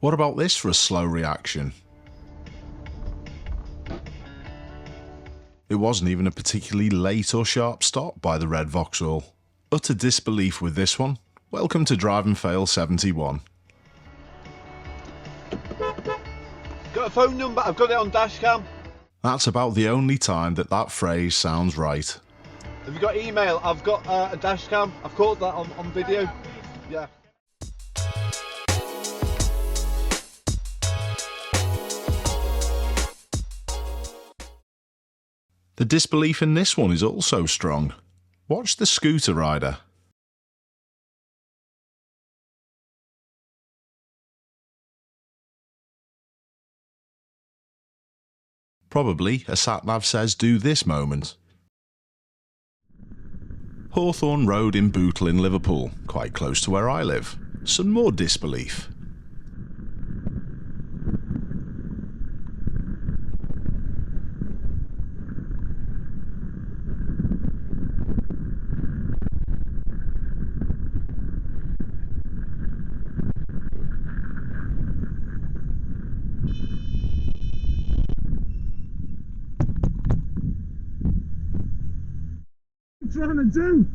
What about this for a slow reaction? It wasn't even a particularly late or sharp stop by the red Vauxhall. Utter disbelief with this one. Welcome to Drive and Fail 71. Got a phone number? I've got it on dashcam. That's about the only time that phrase sounds right. Have you got email? I've got a dashcam. I've caught that on video. Yeah. The disbelief in this one is also strong. Watch the scooter rider. Probably a sat-nav says do this moment. Hawthorne Road in Bootle in Liverpool, quite close to where I live. Some more disbelief. What are you trying to do?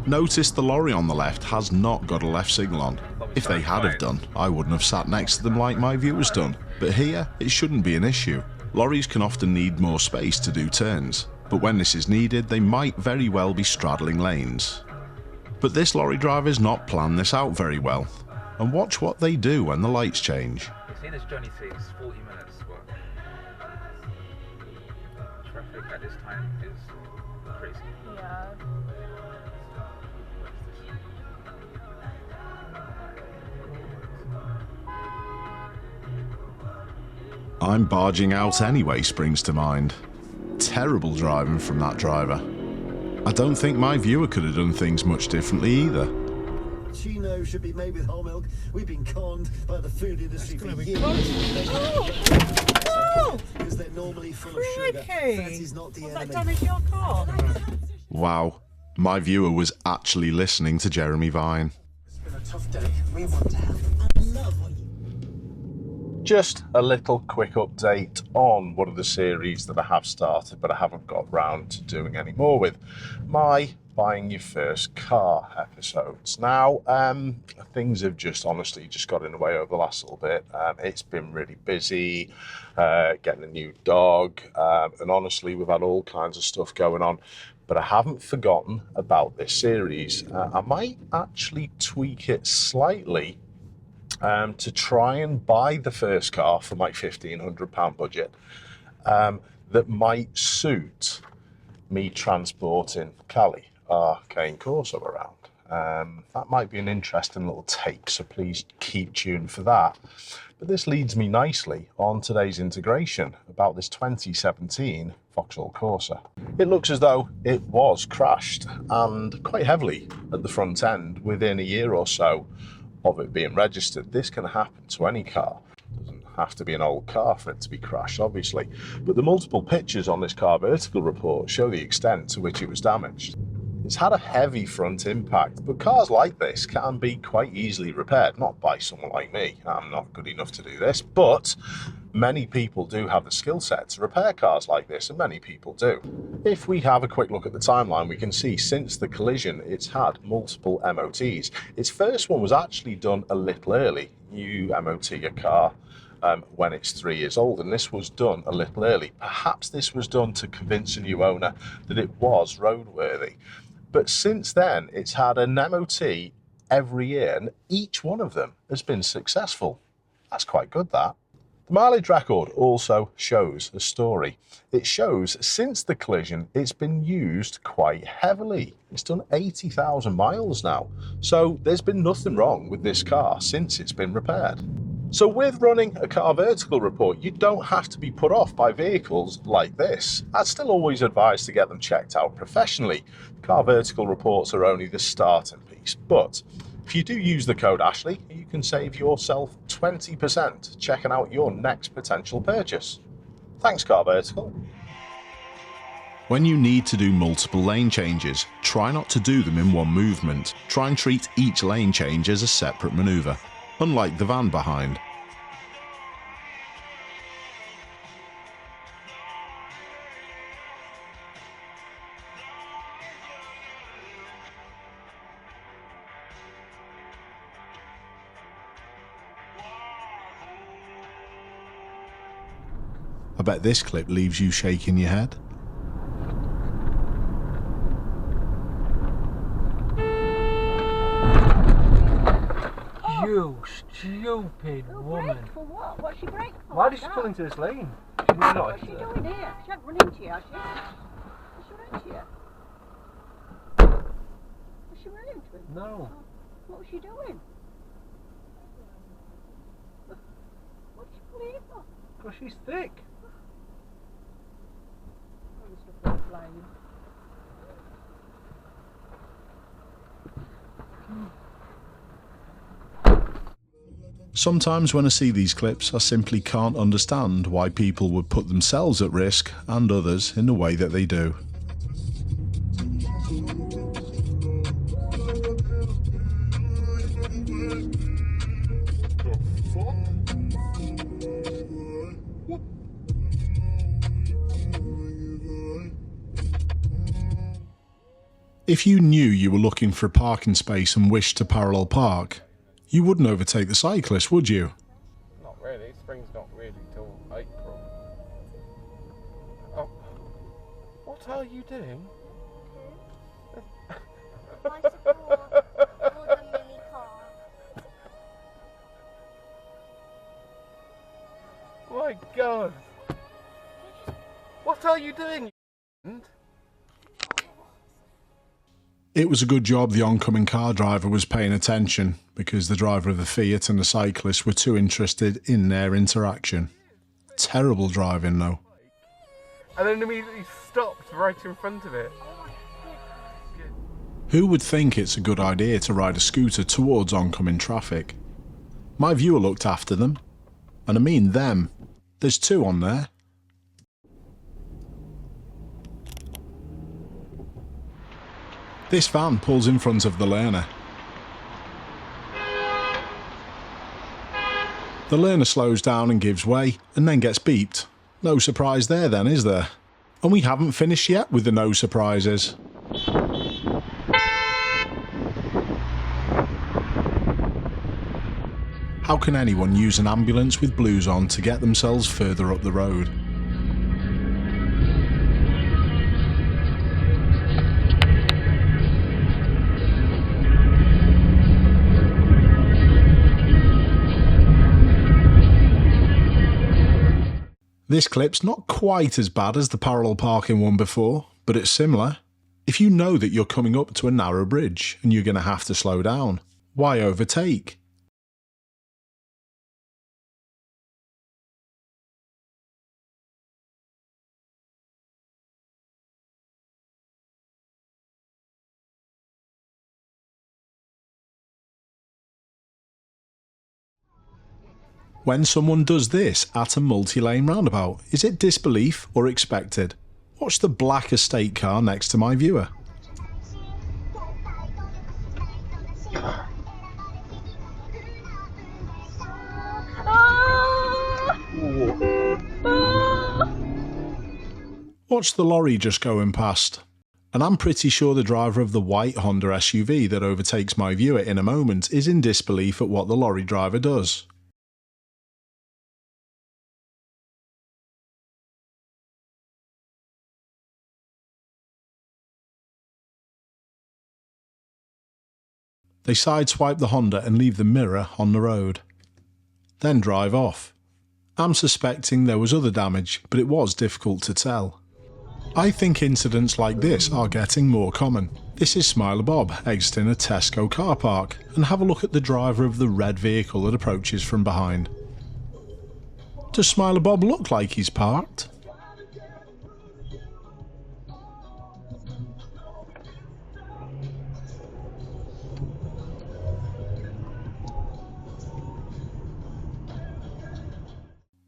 Notice the lorry on the left has not got a left signal on. If they had have done, I wouldn't have sat next to them like my viewer's done. But here, it shouldn't be an issue. Lorries can often need more space to do turns, but when this is needed, they might very well be straddling lanes. But this lorry driver's not planned this out very well. And watch what they do when the lights change. You've seen this journey takes 40 minutes, but traffic at this time is crazy. Yeah. I'm barging out anyway springs to mind. Terrible driving from that driver. I don't think my viewer could have done things much differently either. Chino should be made with whole milk. We've been conned by the food industry for years. Because they're normally full of sugar. Fat is not the enemy. That damage your car? Wow, my viewer was actually listening to Jeremy Vine. It's been a tough day. We want to help and love what you... Just a little quick update on one of the series that I have started but I haven't got round to doing any more with. My buying your first car episodes. Now, things have honestly got in the way over the last little bit. It's been really busy, getting a new dog, and honestly, we've had all kinds of stuff going on, but I haven't forgotten about this series. I might actually tweak it slightly to try and buy the first car for my £1,500 budget that might suit me transporting Callie, our cane Corso, around. That might be an interesting little take, so please keep tuned for that. But this leads me nicely on today's integration about this 2017 Vauxhall Corsa. It looks as though it was crashed, and quite heavily at the front end within a year or so of it being registered. This can happen to any car. It doesn't have to be an old car for it to be crashed, obviously. But the multiple pictures on this car vertical report show the extent to which it was damaged. It's had a heavy front impact, but cars like this can be quite easily repaired, not by someone like me. I'm not good enough to do this, but many people do have the skill set to repair cars like this, and many people do. If we have a quick look at the timeline, we can see since the collision, it's had multiple MOTs. Its first one was actually done a little early. You MOT your car when it's 3 years old, and this was done a little early. Perhaps this was done to convince a new owner that it was roadworthy. But since then, it's had an MOT every year, and each one of them has been successful. That's quite good, that. The mileage record also shows a story. It shows since the collision, it's been used quite heavily. It's done 80,000 miles now. So there's been nothing wrong with this car since it's been repaired. So with running a car vertical report, you don't have to be put off by vehicles like this. I'd still always advise to get them checked out professionally. Car vertical reports are only the starting piece, but if you do use the code Ashley, you can save yourself 20% checking out your next potential purchase. Thanks, Car Vertical. When you need to do multiple lane changes, try not to do them in one movement. Try and treat each lane change as a separate manoeuvre, unlike the van behind. I bet this clip leaves you shaking your head. You stupid woman. Brake for what? What's she brake for? Why did she pull into this lane? She What's she doing here? She had run into you, has she? Has she run into you? Has she run into him? No. What was she doing? What did she pull in for? Because she's thick. Oh, the stuff went flying. Sometimes when I see these clips, I simply can't understand why people would put themselves at risk and others in the way that they do. If you knew you were looking for a parking space and wished to parallel park, you wouldn't overtake the cyclist, would you? Not really. Spring's not really till April. Oh, what are you doing? Bicycle or the mini car. My God! What are you doing? It was a good job the oncoming car driver was paying attention, because the driver of the Fiat and the cyclist were too interested in their interaction. Terrible driving though. And then immediately stopped right in front of it. Who would think it's a good idea to ride a scooter towards oncoming traffic? My viewer looked after them. And I mean them. There's two on there. This van pulls in front of the learner. The learner slows down and gives way, and then gets beeped. No surprise there then, is there? And we haven't finished yet with the no surprises. How can anyone use an ambulance with blues on to get themselves further up the road? This clip's not quite as bad as the parallel parking one before, but it's similar. If you know that you're coming up to a narrow bridge and you're going to have to slow down, why overtake? When someone does this at a multi-lane roundabout, is it disbelief or expected? Watch the black estate car next to my viewer. Watch the lorry just going past. And I'm pretty sure the driver of the white Honda SUV that overtakes my viewer in a moment is in disbelief at what the lorry driver does. They sideswipe the Honda and leave the mirror on the road. Then drive off. I'm suspecting there was other damage, but it was difficult to tell. I think incidents like this are getting more common. This is Smiler Bob exiting a Tesco car park, and have a look at the driver of the red vehicle that approaches from behind. Does Smiler Bob look like he's parked?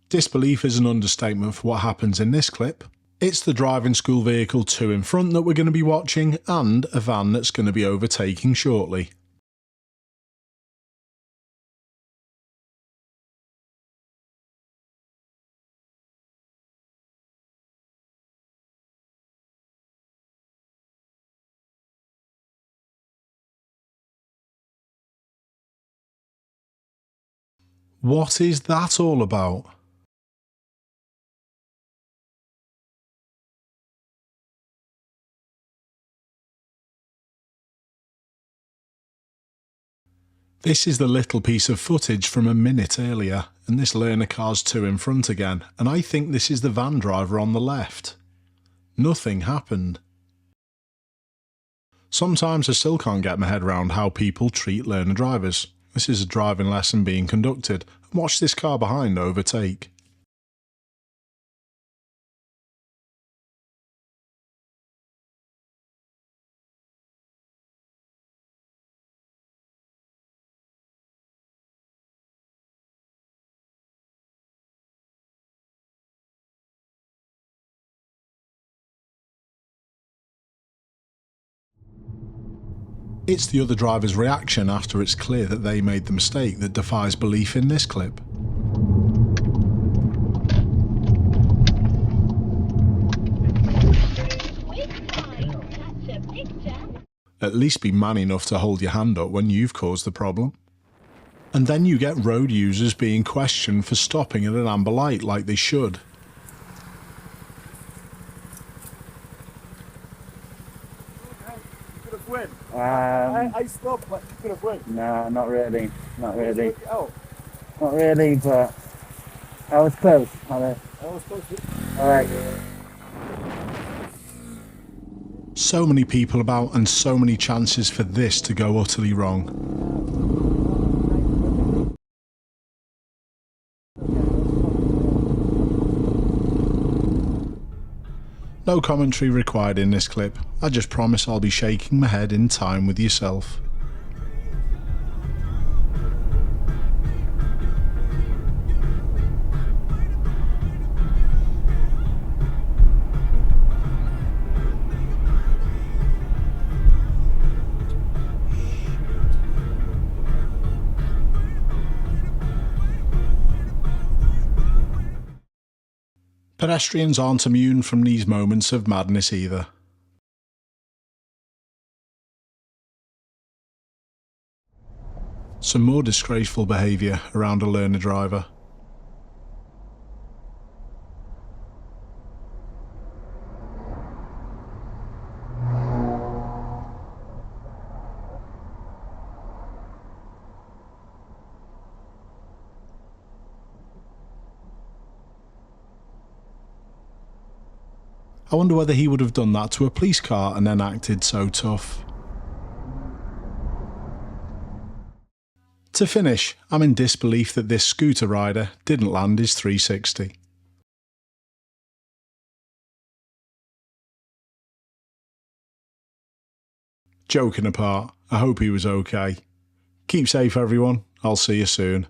Disbelief is an understatement for what happens in this clip. It's the driving school vehicle 2 in front that we're going to be watching, and a van that's going to be overtaking shortly. What is that all about? This is the little piece of footage from a minute earlier, and this learner car's 2 in front again, and I think this is the van driver on the left. Nothing happened. Sometimes I still can't get my head around how people treat learner drivers. This is a driving lesson being conducted, and watch this car behind overtake. It's the other driver's reaction after it's clear that they made the mistake that defies belief in this clip. At least be man enough to hold your hand up when you've caused the problem. And then you get road users being questioned for stopping at an amber light like they should. I stopped, but you could have went. No, not really. Not really. Oh. Not really, but I was close. I was close. Alright. So many people about and so many chances for this to go utterly wrong. No commentary required in this clip. I just promise I'll be shaking my head in time with yourself. Pedestrians aren't immune from these moments of madness either. Some more disgraceful behaviour around a learner driver. I wonder whether he would have done that to a police car and then acted so tough. To finish, I'm in disbelief that this scooter rider didn't land his 360. Joking apart, I hope he was okay. Keep safe everyone, I'll see you soon.